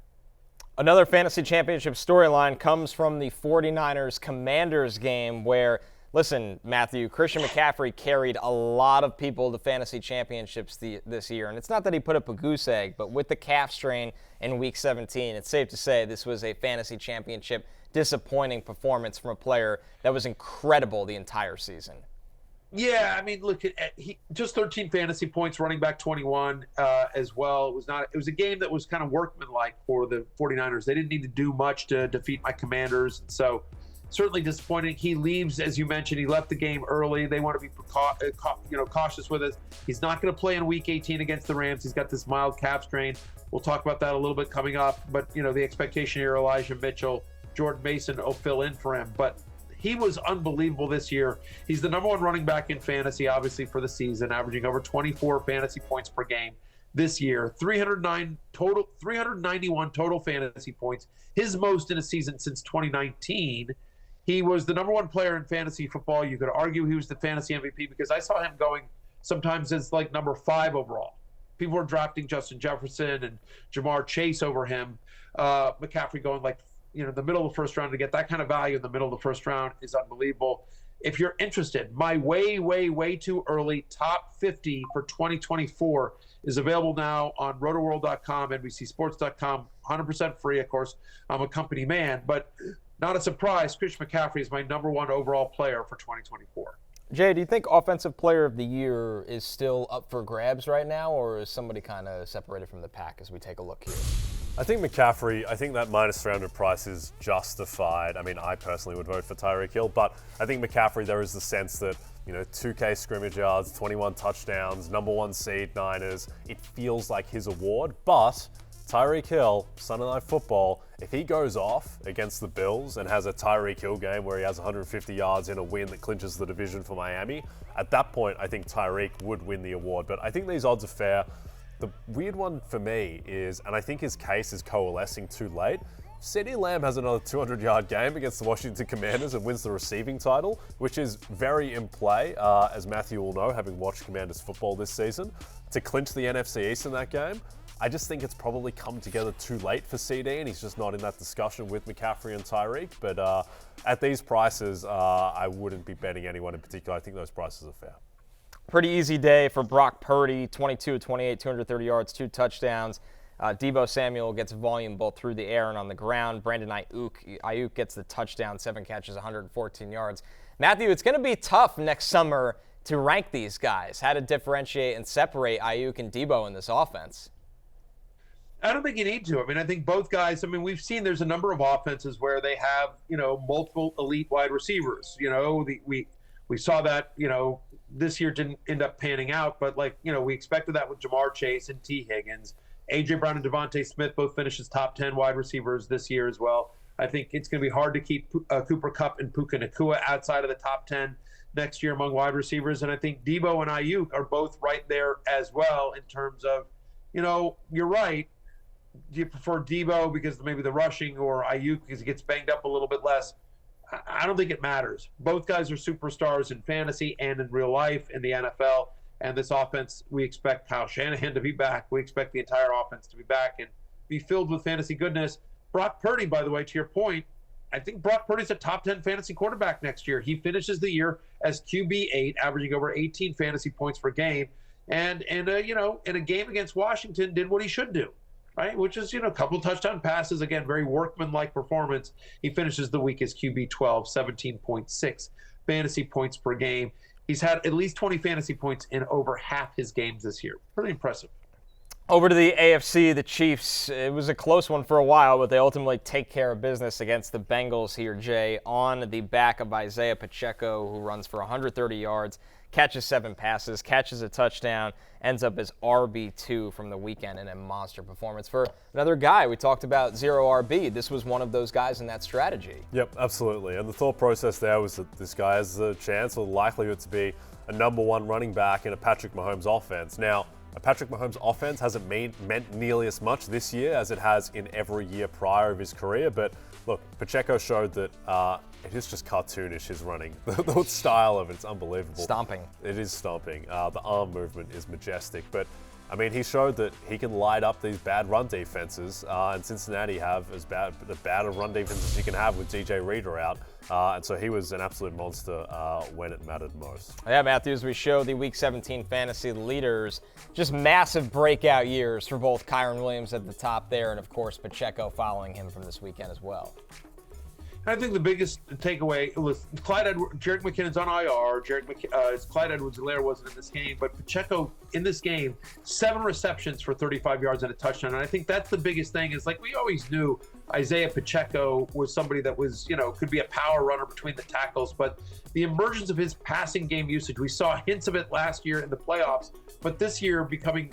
C: Another fantasy championship storyline comes from the 49ers-Commanders game where, listen, Matthew, Christian McCaffrey carried a lot of people to fantasy championships this year. And it's not that he put up a goose egg, but with the calf strain in Week 17, it's safe to say this was a fantasy championship disappointing performance from a player that was incredible the entire season.
E: Yeah, I mean, look he just 13 fantasy points, running back 21 as well. It was a game that was kind of workmanlike for the 49ers. They didn't need to do much to defeat my Commanders. So certainly disappointing. He leaves, as you mentioned, he left the game early. They want to be cautious with it. He's not going to play in Week 18 against the Rams. He's got this mild calf strain. We'll talk about that a little bit coming up. But, the expectation here, Elijah Mitchell, Jordan Mason will fill in for him. But he was unbelievable this year. He's the number one running back in fantasy, obviously, for the season, averaging over 24 fantasy points per game this year. 391 total fantasy points, his most in a season since 2019. He was the number one player in fantasy football. You could argue he was the fantasy MVP because I saw him going sometimes as like number 5 overall. People were drafting Justin Jefferson and Jamar Chase over him. McCaffrey going like, the middle of the first round. To get that kind of value in the middle of the first round is unbelievable. If you're interested, my way too early top 50 for 2024 is available now on Rotoworld.com, NBCSports.com, 100% free. Of course, I'm a company man, but not a surprise. Christian McCaffrey is my number one overall player for 2024.
C: Jay, do you think Offensive Player of the Year is still up for grabs right now, or is somebody kind of separated from the pack as we take a look here?
D: I think McCaffrey, that minus 300 price is justified. I mean, I personally would vote for Tyreek Hill, but I think McCaffrey, there is the sense that, 2K scrimmage yards, 21 touchdowns, number 1 seed, Niners. It feels like his award, but Tyreek Hill, Sunday Night Football, if he goes off against the Bills and has a Tyreek Hill game where he has 150 yards in a win that clinches the division for Miami, at that point, I think Tyreek would win the award. But I think these odds are fair. The weird one for me is, and I think his case is coalescing too late, CeeDee Lamb has another 200-yard game against the Washington Commanders and wins the receiving title, which is very in play, as Matthew will know, having watched Commanders football this season, to clinch the NFC East in that game. I just think it's probably come together too late for CD, and he's just not in that discussion with McCaffrey and Tyreek. But at these prices, I wouldn't be betting anyone in particular. I think those prices are fair.
C: Pretty easy day for Brock Purdy, 22-28, 230 yards, 2 touchdowns. Deebo Samuel gets volume both through the air and on the ground. Brandon Ayuk gets the touchdown, 7 catches, 114 yards. Matthew, it's going to be tough next summer to rank these guys, how to differentiate and separate Ayuk and Deebo in this offense.
E: I don't think you need to. I mean, I think both guys, we've seen there's a number of offenses where they have, multiple elite wide receivers. We saw that, this year didn't end up panning out, but we expected that with Jamar Chase and T. Higgins. A.J. Brown and Devontae Smith both finished as top 10 wide receivers this year as well. I think it's going to be hard to keep Cooper Kupp and Puka Nacua outside of the top 10 next year among wide receivers. And I think Deebo and Ayuk are both right there as well in terms of, you're right. Do you prefer Deebo because maybe the rushing, or Ayuk because he gets banged up a little bit less? I don't think it matters. Both guys are superstars in fantasy and in real life in the NFL. And this offense, we expect Kyle Shanahan to be back. We expect the entire offense to be back and be filled with fantasy goodness. Brock Purdy, by the way, to your point, I think Brock Purdy's a top 10 fantasy quarterback next year. He finishes the year as QB8, averaging over 18 fantasy points per game. And in a game against Washington, did what he should do. Right, which is, a couple touchdown passes. Again, very workmanlike performance. He finishes the week as QB 12, 17.6 fantasy points per game. He's had at least 20 fantasy points in over half his games this year. Pretty impressive.
C: Over to the AFC, the Chiefs. It was a close one for a while, but they ultimately take care of business against the Bengals here, Jay, on the back of Isiah Pacheco, who runs for 130 yards, catches 7 passes, catches a touchdown, ends up as RB2 from the weekend in a monster performance for another guy. We talked about zero RB. This was one of those guys in that strategy.
D: Yep, absolutely. And the thought process there was that this guy has the chance or the likelihood to be a number 1 running back in a Patrick Mahomes offense. Now, a Patrick Mahomes offense hasn't meant nearly as much this year as it has in every year prior of his career. But look, Pacheco showed that it is just cartoonish, his running. The style of it's unbelievable.
C: Stomping.
D: It is stomping. The arm movement is majestic. But, he showed that he can light up these bad run defenses. And Cincinnati have as bad a run defense as you can have with DJ Reader out. And so he was an absolute monster when it mattered most.
C: Yeah, Matthews, we show the Week 17 fantasy leaders. Just massive breakout years for both Kyron Williams at the top there and, of course, Pacheco following him from this weekend as well.
E: I think the biggest takeaway was Jerick McKinnon's on IR. Clyde Edwards-Helaire wasn't in this game, but Pacheco in this game, 7 receptions for 35 yards and a touchdown. And I think that's the biggest thing is, like, we always knew Isiah Pacheco was somebody that was, could be a power runner between the tackles, but the emergence of his passing game usage, we saw hints of it last year in the playoffs, but this year becoming,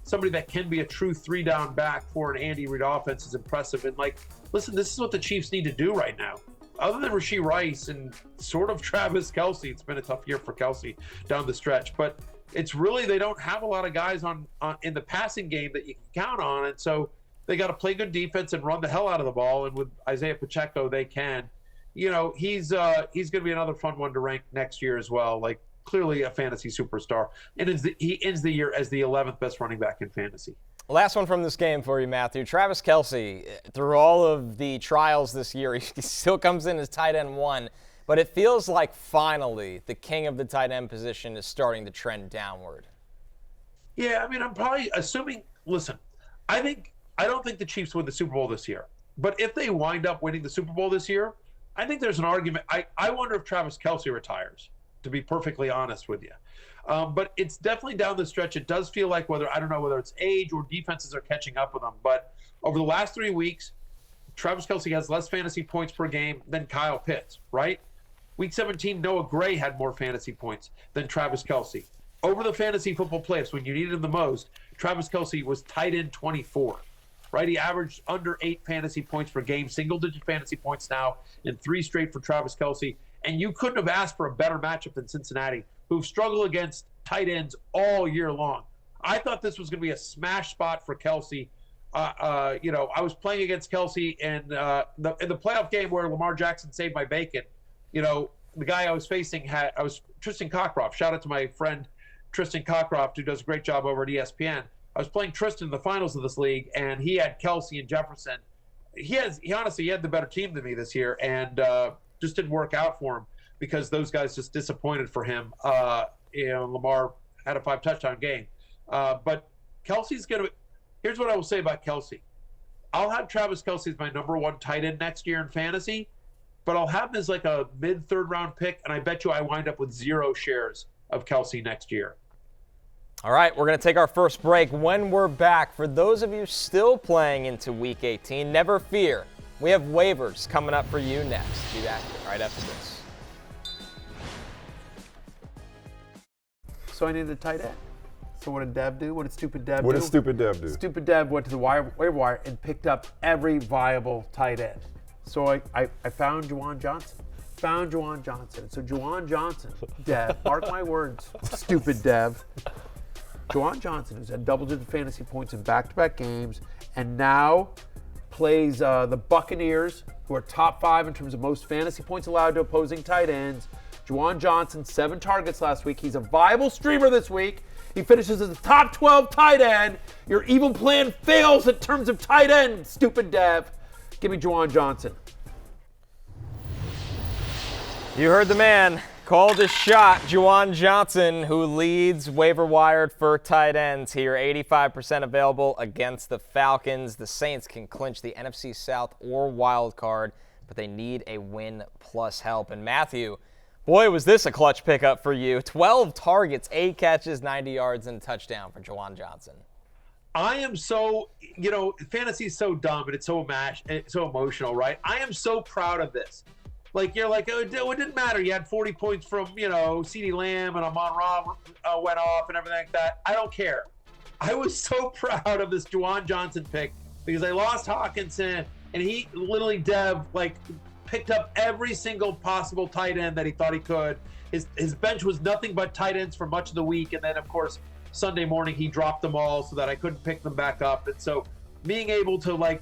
E: somebody that can be a true 3-down back for an Andy Reid offense is impressive. And, like, listen, this is what the Chiefs need to do right now. Other than Rashee Rice and sort of Travis Kelce, it's been a tough year for Kelce down the stretch, but it's really, they don't have a lot of guys on in the passing game that you can count on, and so they got to play good defense and run the hell out of the ball. And with Isiah Pacheco, they can. He's going to be another fun one to rank next year as well. Like, clearly a fantasy superstar, and he ends the year as the 11th best running back in fantasy.
C: Last one from this game for you, Matthew. Travis Kelce, through all of the trials this year, he still comes in as tight end 1, but it feels like finally the king of the tight end position is starting to trend downward.
E: Yeah, I mean, I'm probably assuming, listen, I don't think the Chiefs win the Super Bowl this year, but if they wind up winning the Super Bowl this year, I think there's an argument. I wonder if Travis Kelce retires, to be perfectly honest with you. But it's definitely down the stretch. It does feel like I don't know whether it's age or defenses are catching up with them. But over the last 3 weeks, Travis Kelce has less fantasy points per game than Kyle Pitts, right? Week 17, Noah Gray had more fantasy points than Travis Kelce. Over the fantasy football playoffs, when you needed him the most, Travis Kelce was tight end 24, right? He averaged under 8 fantasy points per game, single-digit fantasy points now, and 3 straight for Travis Kelce. And you couldn't have asked for a better matchup than Cincinnati, who've struggled against tight ends all year long. I thought this was going to be a smash spot for Kelce. I was playing against Kelce in the playoff game where Lamar Jackson saved my bacon. The guy I was facing was Tristan Cockcroft. Shout out to my friend Tristan Cockcroft, who does a great job over at ESPN. I was playing Tristan in the finals of this league, and he had Kelce and Jefferson. He honestly had the better team than me this year, and just didn't work out for him because those guys just disappointed for him. Lamar had a 5-touchdown game. But Kelce's going to – here's what I will say about Kelce. I'll have Travis Kelce as my number 1 tight end next year in fantasy, but I'll have him as like a mid-third round pick, and I bet you I wind up with 0 shares of Kelce next year.
C: All right, we're going to take our first break. When we're back, for those of you still playing into Week 18, never fear. We have waivers coming up for you next. Be back right after this.
G: So I needed a tight end. So what did Dev do? What did stupid Dev do?
H: What did stupid Dev do?
G: Stupid Dev went to the waiver wire and picked up every viable tight end. So I found Juwan Johnson. So Juwan Johnson, Dev, mark my words, stupid Dev. Juwan Johnson, who's had double-digit fantasy points in back-to-back games, and now plays the Buccaneers, who are top 5 in terms of most fantasy points allowed to opposing tight ends. Juwan Johnson, 7 targets last week. He's a viable streamer this week. He finishes as a top 12 tight end. Your evil plan fails in terms of tight end, stupid Dev. Give me Juwan Johnson.
C: You heard the man. Called his shot, Juwan Johnson, who leads waiver wired for tight ends here. 85% available against the Falcons. The Saints can clinch the NFC South or wild card, but they need a win plus help. And Matthew, boy, was this a clutch pickup for you. 12 targets, 8 catches, 90 yards, and a touchdown for Juwan Johnson.
E: I am so, fantasy is so dumb, and it's so emotional, right? I am so proud of this. Like, you're like, it didn't matter. You had 40 points from, CeeDee Lamb and amon-ra went off and everything like that. I don't care. I was so proud of this Juwan Johnson pick because I lost Hawkinson, and he literally, Dev, picked up every single possible tight end that he thought he could. His bench was nothing but tight ends for much of the week, and then, of course, Sunday morning he dropped them all so that I couldn't pick them back up. And so being able to,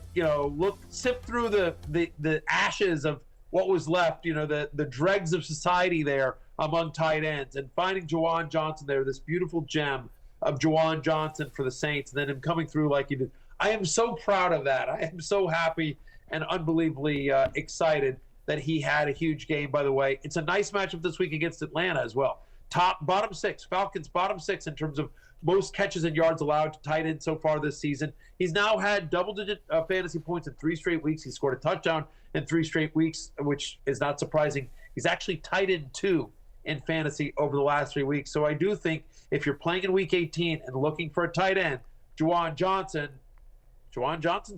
E: sift through the ashes of what was left, the dregs of society there among tight ends, and finding Juwan Johnson there, this beautiful gem of Juwan Johnson for the Saints, and then him coming through like he did. I am so proud of that. I am so happy and unbelievably excited that he had a huge game, by the way. It's a nice matchup this week against Atlanta as well. bottom six. Falcons bottom six in terms of most catches and yards allowed to tight end so far this season. He's now had double-digit fantasy points in 3 straight weeks. He scored a touchdown in 3 straight weeks, which is not surprising. He's actually tight end 2 in fantasy over the last 3 weeks. So I do think if you're playing in Week 18 and looking for a tight end, Juwan Johnson's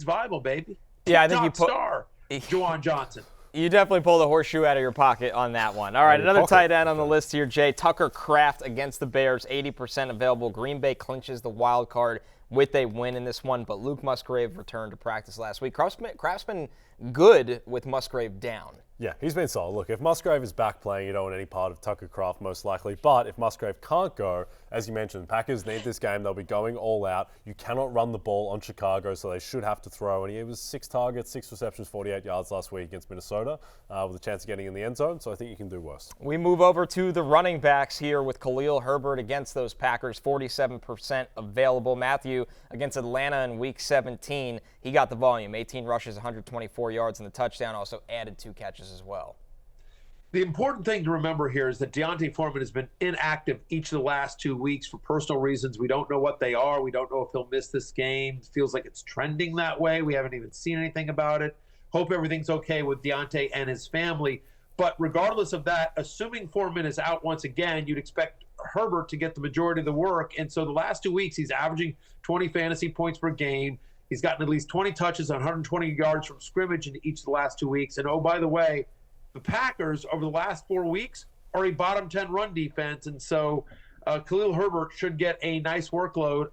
E: viable, baby.
C: Yeah, I think you put
E: star Juwan Johnson.
C: You definitely pulled a horseshoe out of your pocket on that one. All right, another tight end on the list here, Jay. Tucker Kraft against the Bears, 80% available. Green Bay clinches the wild card with a win in this one, but Luke Musgrave returned to practice last week. Kraft's been good with Musgrave down.
D: Yeah, he's been solid. Look, if Musgrave is back playing, you don't want any part of Tucker Kraft most likely. But if Musgrave can't go, as you mentioned, Packers need this game. They'll be going all out. You cannot run the ball on Chicago, so they should have to throw. And he was 6 targets, 6 receptions, 48 yards last week against Minnesota with a chance of getting in the end zone. So I think you can do worse.
C: We move over to the running backs here with Khalil Herbert against those Packers, 47% available. Matthew against Atlanta in Week 17. He got the volume, 18 rushes, 124 yards, and the touchdown. Also added 2 catches as well.
E: The important thing to remember here is that Deontay Foreman has been inactive each of the last 2 weeks for personal reasons. We don't know what they are. We don't know if he'll miss this game. It feels like it's trending that way. We haven't even seen anything about it. Hope everything's okay with Deontay and his family. But regardless of that, assuming Foreman is out once again, you'd expect Herbert to get the majority of the work. And so the last 2 weeks, he's averaging 20 fantasy points per game. He's gotten at least 20 touches, 120 yards from scrimmage in each of the last 2 weeks. And oh, by the way, the Packers over the last 4 weeks are a bottom 10 run defense. And so Khalil Herbert should get a nice workload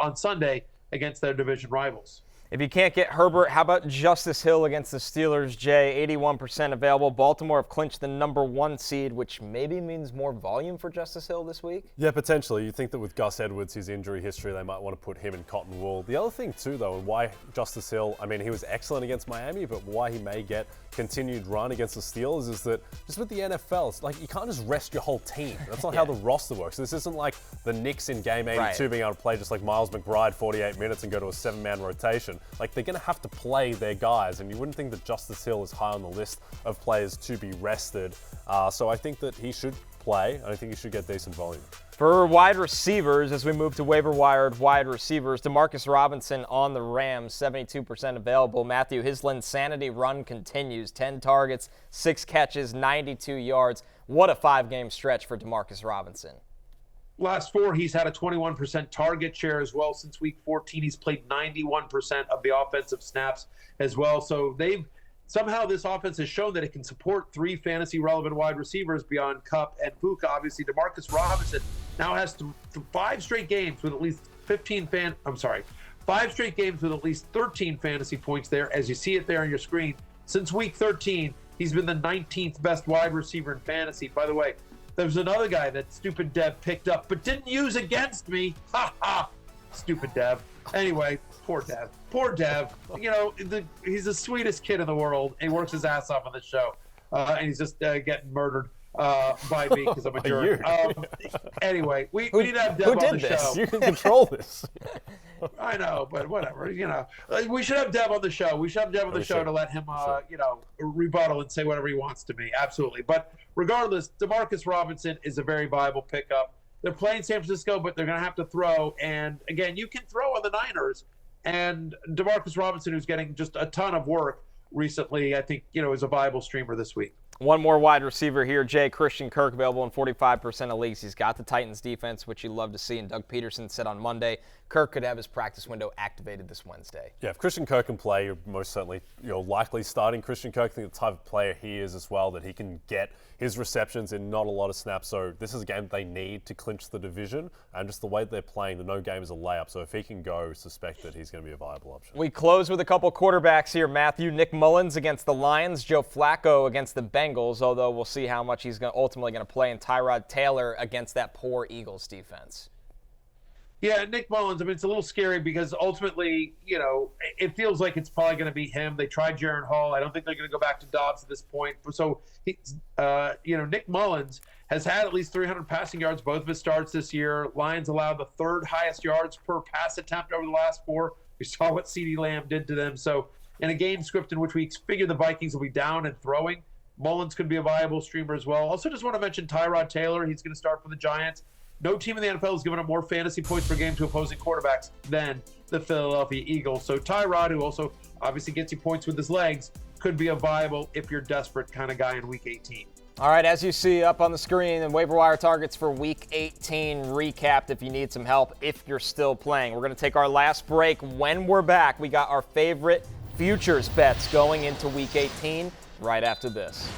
E: on Sunday against their division rivals.
C: If you can't get Herbert, how about Justice Hill against the Steelers, Jay? 81% available. Baltimore have clinched the number 1 seed, which maybe means more volume for Justice Hill this week?
D: Yeah, potentially. You think that with Gus Edwards, his injury history, they might want to put him in cotton wool. The other thing, too, though, and why Justice Hill, I mean, he was excellent against Miami, but why he may get continued run against the Steelers is that just with the NFL, it's like you can't just rest your whole team. That's not how the roster works. This isn't like the Knicks in Game 82 being able to play just like Miles McBride 48 minutes and go to a 7-man rotation. Like, they're going to have to play their guys, and you wouldn't think that Justice Hill is high on the list of players to be rested. So I think that he should play, and I think he should get decent volume.
C: For wide receivers, as we move to waiver wired wide receivers, Demarcus Robinson on the Rams, 72% available. Matthew, his Linsanity run continues. 10 targets, 6 catches, 92 yards. What a 5-game stretch for Demarcus Robinson.
E: Last 4, he's had a 21% target share as well. Since week 14, he's played 91% of the offensive snaps as well. So somehow this offense has shown that it can support 3 fantasy-relevant wide receivers beyond Kupp and Puka. Obviously, Demarcus Robinson now has 5 straight games with at least 5 straight games with at least 13 fantasy points there, as you see it there on your screen. Since week 13, he's been the 19th best wide receiver in fantasy. By the way, there's another guy that stupid Dev picked up but didn't use against me. Ha ha! Stupid Dev. Anyway, poor Dev. Poor Dev. You know, he's the sweetest kid in the world. He works his ass off on the show. And he's just getting murdered by me because I'm a jerk. Anyway, we need to have Dev on the show.
D: You can control this.
E: I know, but whatever. You know, we should have Dev on the show. We should have Dev on the show to let him, rebuttal and say whatever he wants to me. Absolutely. But regardless, Demarcus Robinson is a very viable pickup. They're playing San Francisco, but they're going to have to throw. And again, you can throw on the Niners. And Demarcus Robinson, who's getting just a ton of work recently, I think, is a viable streamer this week.
C: One more wide receiver here, Jay. Christian Kirk available in 45% of leagues. He's got the Titans defense, which you love to see. And Doug Peterson said on Monday, Kirk could have his practice window activated this Wednesday.
D: Yeah, if Christian Kirk can play, you're most certainly likely starting Christian Kirk. I think the type of player he is as well, that he can get his receptions in not a lot of snaps. So this is a game they need to clinch the division. And just the way they're playing, the no game is a layup. So if he can go, suspect that he's going to be a viable option.
C: We close with a couple quarterbacks here, Matthew. Nick Mullens against the Lions. Joe Flacco against the Bengals, although we'll see how much he's ultimately going to play. And Tyrod Taylor against that poor Eagles defense.
E: Yeah, Nick Mullens, it's a little scary because ultimately, it feels like it's probably going to be him. They tried Jaron Hall. I don't think they're going to go back to Dobbs at this point. So, Nick Mullens has had at least 300 passing yards both of his starts this year. Lions allowed the 3rd highest yards per pass attempt over the last 4. We saw what CeeDee Lamb did to them. So, in a game script in which we figure the Vikings will be down and throwing, Mullens could be a viable streamer as well. Also, just want to mention Tyrod Taylor. He's going to start for the Giants. No team in the NFL has given up more fantasy points per game to opposing quarterbacks than the Philadelphia Eagles. So Tyrod, who also obviously gets you points with his legs, could be a viable, if you're desperate, kind of guy in Week 18.
C: All right, as you see up on the screen, the waiver wire targets for Week 18 recapped if you need some help, if you're still playing. We're going to take our last break. When we're back, we got our favorite futures bets going into Week 18 right after this.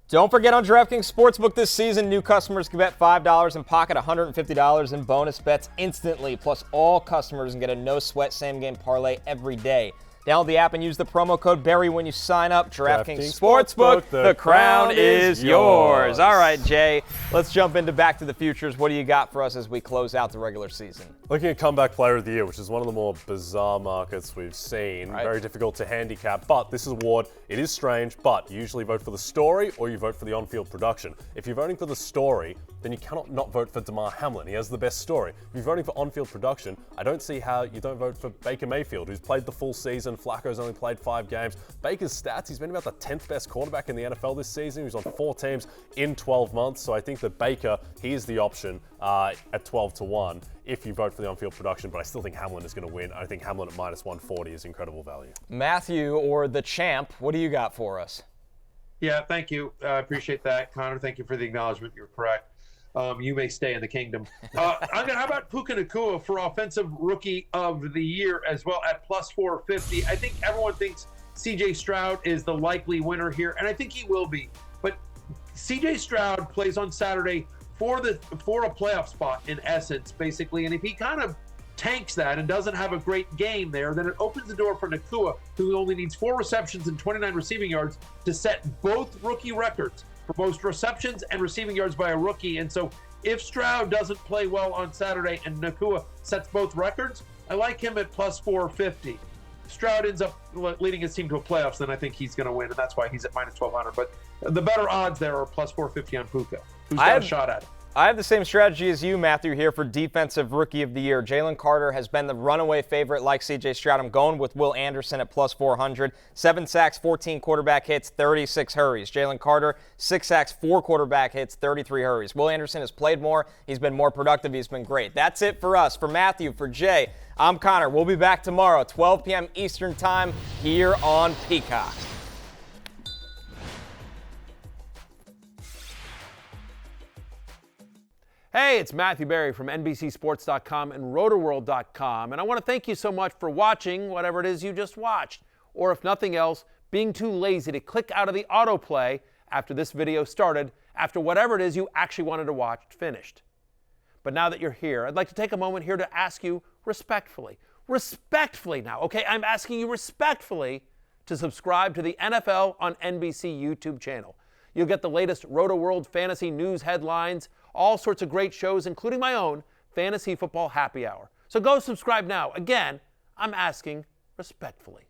C: Don't forget, on DraftKings Sportsbook this season, new customers can bet $5 and pocket $150 in bonus bets instantly. Plus, all customers can get a no-sweat same-game parlay every day. Download the app and use the promo code Barry when you sign up. DraftKings Sportsbook, the crown is yours. All right, Jay, let's jump into Back to the Futures. What do you got for us as we close out the regular season?
D: Looking at Comeback Player of the Year, which is one of the more bizarre markets we've seen.
C: Right. Very
D: difficult to handicap, but this award, it is strange, but you usually vote for the story or you vote for the on-field production. If you're voting for the story, then you cannot not vote for Damar Hamlin. He has the best story. If you're voting for on-field production, I don't see how you don't vote for Baker Mayfield, who's played the full season. Flacco's only played 5 games. Baker's stats, he's been about the 10th best quarterback in the NFL this season. He's on 4 teams in 12 months. So I think that Baker, he is the option at 12-1 if you vote for the on-field production, but I still think Hamlin is going to win. I think Hamlin at minus 140 is incredible value.
C: Matthew, or the champ, what do you got for us?
E: Yeah, thank you. I appreciate that. Connor, thank you for the acknowledgement. You're correct. You may stay in the kingdom. How about Puka Nacua for Offensive Rookie of the Year as well at plus 450? I think everyone thinks C.J. Stroud is the likely winner here, and I think he will be. But C.J. Stroud plays on Saturday for a playoff spot, in essence, basically. And if he kind of tanks that and doesn't have a great game there, then it opens the door for Nacua, who only needs 4 receptions and 29 receiving yards to set both rookie records for most receptions and receiving yards by a rookie. And so if Stroud doesn't play well on Saturday and Nacua sets both records, I like him at plus 450. Stroud ends up leading his team to a playoffs, then I think he's going to win, and that's why he's at minus 1,200. But the better odds there are plus 450 on Puka, who's got a shot at it.
C: I have the same strategy as you, Matthew, here for Defensive Rookie of the Year. Jalen Carter has been the runaway favorite like C.J. Stroud. I'm going with Will Anderson at plus 400. 7 sacks, 14 quarterback hits, 36 hurries. Jalen Carter, 6 sacks, 4 quarterback hits, 33 hurries. Will Anderson has played more. He's been more productive. He's been great. That's it for us. For Matthew, for Jay, I'm Connor. We'll be back tomorrow, 12 p.m. Eastern Time, here on Peacock.
G: Hey, it's Matthew Berry from NBCSports.com and Rotoworld.com, and I want to thank you so much for watching whatever it is you just watched, or if nothing else, being too lazy to click out of the autoplay after this video started, after whatever it is you actually wanted to watch finished. But now that you're here, I'd like to take a moment here to ask you respectfully now, okay? I'm asking you respectfully to subscribe to the NFL on NBC YouTube channel. You'll get the latest Rotoworld fantasy news headlines, all sorts of great shows, including my own Fantasy Football Happy Hour. So go subscribe now. Again, I'm asking respectfully.